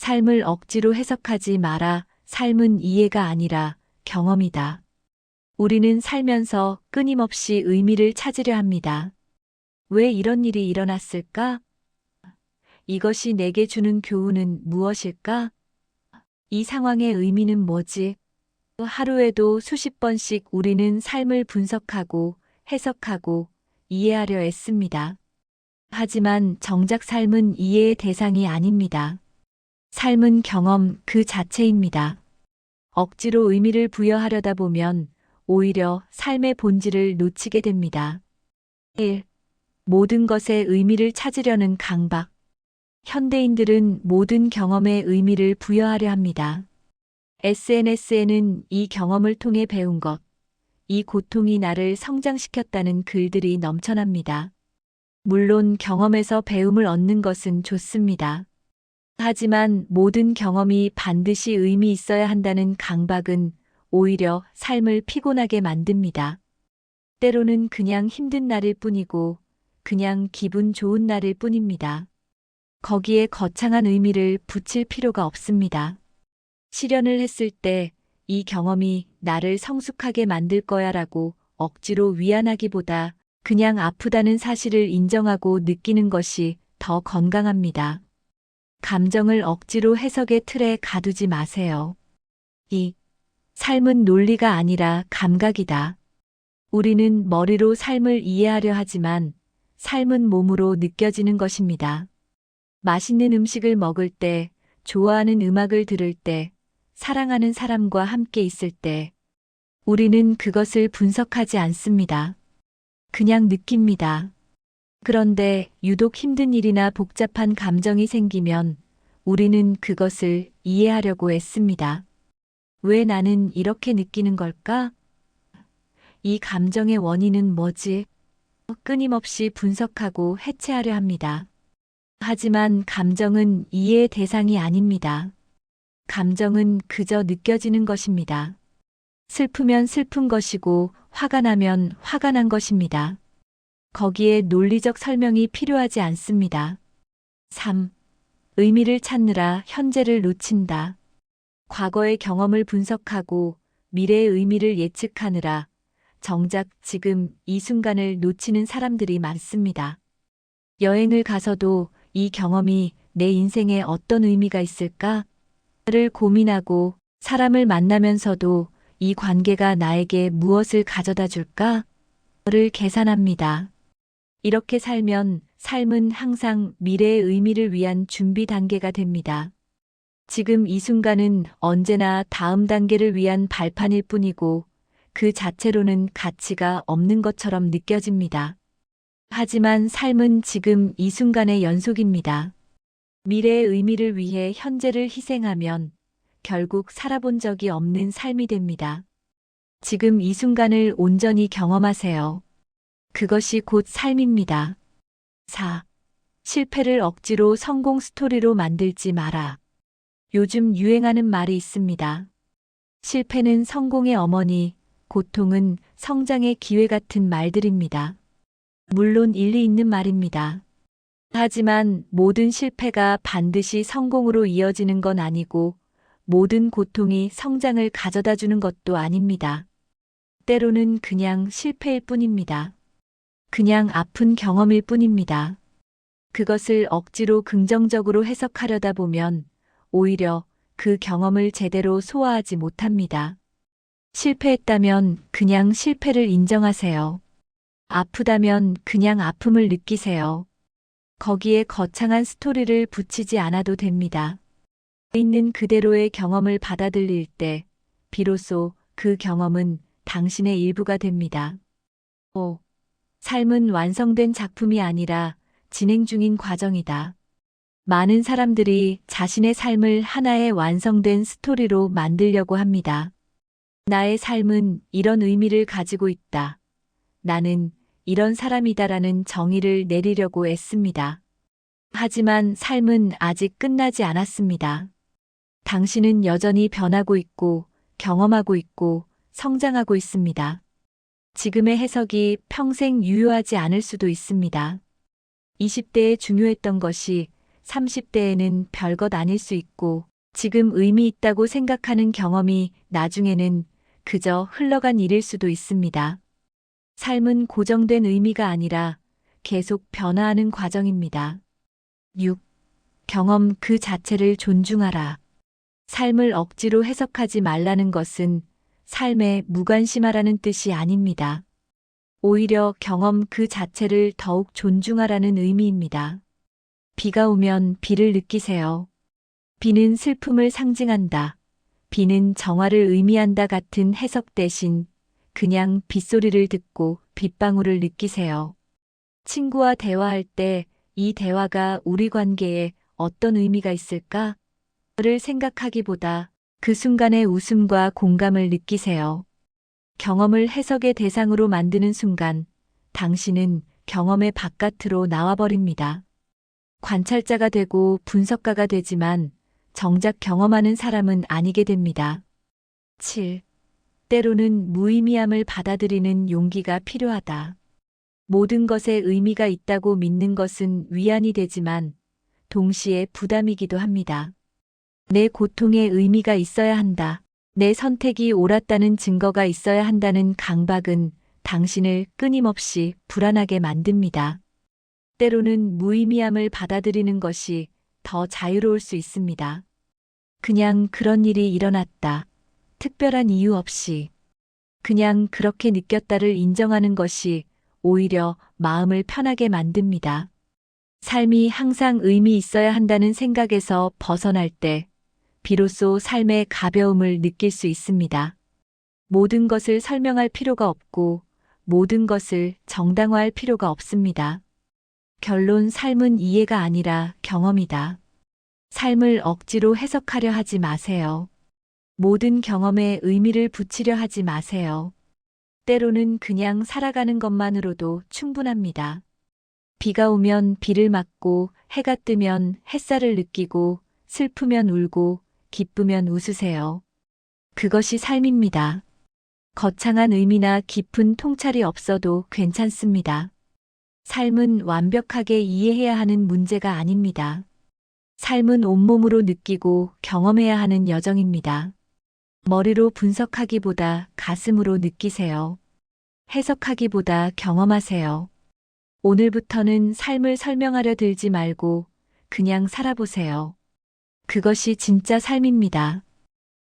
삶을 억지로 해석하지 마라. 삶은 이해가 아니라 경험이다. 우리는 살면서 끊임없이 의미를 찾으려 합니다. 왜 이런 일이 일어났을까? 이것이 내게 주는 교훈은 무엇일까? 이 상황의 의미는 뭐지? 하루에도 수십 번씩 우리는 삶을 분석하고 해석하고 이해하려 애씁니다. 하지만 정작 삶은 이해의 대상이 아닙니다. 삶은 경험 그 자체입니다. 억지로 의미를 부여하려다 보면 오히려 삶의 본질을 놓치게 됩니다. 1. 모든 것에 의미를 찾으려는 강박. 현대인들은 모든 경험에 의미를 부여하려 합니다. SNS에는 이 경험을 통해 배운 것, 이 고통이 나를 성장시켰다는 글들이 넘쳐납니다. 물론 경험에서 배움을 얻는 것은 좋습니다. 하지만 모든 경험이 반드시 의미 있어야 한다는 강박은 오히려 삶을 피곤하게 만듭니다. 때로는 그냥 힘든 날일 뿐이고 그냥 기분 좋은 날일 뿐입니다. 거기에 거창한 의미를 붙일 필요가 없습니다. 실현을 했을 때 이 경험이 나를 성숙하게 만들 거야라고 억지로 위안하기보다 그냥 아프다는 사실을 인정하고 느끼는 것이 더 건강합니다. 감정을 억지로 해석의 틀에 가두지 마세요. 2. 삶은 논리가 아니라 감각이다. 우리는 머리로 삶을 이해하려 하지만 삶은 몸으로 느껴지는 것입니다. 맛있는 음식을 먹을 때, 좋아하는 음악을 들을 때, 사랑하는 사람과 함께 있을 때, 우리는 그것을 분석하지 않습니다. 그냥 느낍니다. 그런데 유독 힘든 일이나 복잡한 감정이 생기면 우리는 그것을 이해하려고 애씁니다. 왜 나는 이렇게 느끼는 걸까? 이 감정의 원인은 뭐지? 끊임없이 분석하고 해체하려 합니다. 하지만 감정은 이해의 대상이 아닙니다. 감정은 그저 느껴지는 것입니다. 슬프면 슬픈 것이고 화가 나면 화가 난 것입니다. 거기에 논리적 설명이 필요하지 않습니다. 3. 의미를 찾느라 현재를 놓친다. 과거의 경험을 분석하고 미래의 의미를 예측하느라 정작 지금 이 순간을 놓치는 사람들이 많습니다. 여행을 가서도 이 경험이 내 인생에 어떤 의미가 있을까? 를 고민하고 사람을 만나면서도 이 관계가 나에게 무엇을 가져다 줄까? 를 계산합니다. 이렇게 살면 삶은 항상 미래의 의미를 위한 준비 단계가 됩니다. 지금 이 순간은 언제나 다음 단계를 위한 발판일 뿐이고 그 자체로는 가치가 없는 것처럼 느껴집니다. 하지만 삶은 지금 이 순간의 연속입니다. 미래의 의미를 위해 현재를 희생하면 결국 살아본 적이 없는 삶이 됩니다. 지금 이 순간을 온전히 경험하세요. 그것이 곧 삶입니다. 4. 실패를 억지로 성공 스토리로 만들지 마라. 요즘 유행하는 말이 있습니다. 실패는 성공의 어머니, 고통은 성장의 기회 같은 말들입니다. 물론 일리 있는 말입니다. 하지만 모든 실패가 반드시 성공으로 이어지는 건 아니고 모든 고통이 성장을 가져다 주는 것도 아닙니다. 때로는 그냥 실패일 뿐입니다. 그냥 아픈 경험일 뿐입니다. 그것을 억지로 긍정적으로 해석하려다 보면 오히려 그 경험을 제대로 소화하지 못합니다. 실패했다면 그냥 실패를 인정하세요. 아프다면 그냥 아픔을 느끼세요. 거기에 거창한 스토리를 붙이지 않아도 됩니다. 있는 그대로의 경험을 받아들일 때 비로소 그 경험은 당신의 일부가 됩니다. 5. 삶은 완성된 작품이 아니라 진행 중인 과정이다. 많은 사람들이 자신의 삶을 하나의 완성된 스토리로 만들려고 합니다. 나의 삶은 이런 의미를 가지고 있다. 나는 이런 사람이다라는 정의를 내리려고 애씁니다. 하지만 삶은 아직 끝나지 않았습니다. 당신은 여전히 변하고 있고 경험하고 있고 성장하고 있습니다. 지금의 해석이 평생 유효하지 않을 수도 있습니다. 20대에 중요했던 것이 30대에는 별것 아닐 수 있고 지금 의미 있다고 생각하는 경험이 나중에는 그저 흘러간 일일 수도 있습니다. 삶은 고정된 의미가 아니라 계속 변화하는 과정입니다. 6. 경험 그 자체를 존중하라. 삶을 억지로 해석하지 말라는 것은 삶에 무관심하라는 뜻이 아닙니다. 오히려 경험 그 자체를 더욱 존중하라는 의미입니다. 비가 오면 비를 느끼세요. 비는 슬픔을 상징한다. 비는 정화를 의미한다 같은 해석 대신 그냥 빗소리를 듣고 빗방울을 느끼세요. 친구와 대화할 때 이 대화가 우리 관계에 어떤 의미가 있을까? 를 생각하기보다 그 순간의 웃음과 공감을 느끼세요. 경험을 해석의 대상으로 만드는 순간 당신은 경험의 바깥으로 나와버립니다. 관찰자가 되고 분석가가 되지만 정작 경험하는 사람은 아니게 됩니다. 7. 때로는 무의미함을 받아들이는 용기가 필요하다. 모든 것에 의미가 있다고 믿는 것은 위안이 되지만 동시에 부담이기도 합니다. 내 고통에 의미가 있어야 한다. 내 선택이 옳았다는 증거가 있어야 한다는 강박은 당신을 끊임없이 불안하게 만듭니다. 때로는 무의미함을 받아들이는 것이 더 자유로울 수 있습니다. 그냥 그런 일이 일어났다. 특별한 이유 없이. 그냥 그렇게 느꼈다를 인정하는 것이 오히려 마음을 편하게 만듭니다. 삶이 항상 의미 있어야 한다는 생각에서 벗어날 때 비로소 삶의 가벼움을 느낄 수 있습니다. 모든 것을 설명할 필요가 없고 모든 것을 정당화할 필요가 없습니다. 결론 삶은 이해가 아니라 경험이다. 삶을 억지로 해석하려 하지 마세요. 모든 경험에 의미를 붙이려 하지 마세요. 때로는 그냥 살아가는 것만으로도 충분합니다. 비가 오면 비를 맞고 해가 뜨면 햇살을 느끼고 슬프면 울고 기쁘면 웃으세요. 그것이 삶입니다. 거창한 의미나 깊은 통찰이 없어도 괜찮습니다. 삶은 완벽하게 이해해야 하는 문제가 아닙니다. 삶은 온몸으로 느끼고 경험해야 하는 여정입니다. 머리로 분석하기보다 가슴으로 느끼세요. 해석하기보다 경험하세요. 오늘부터는 삶을 설명하려 들지 말고 그냥 살아보세요. 그것이 진짜 삶입니다.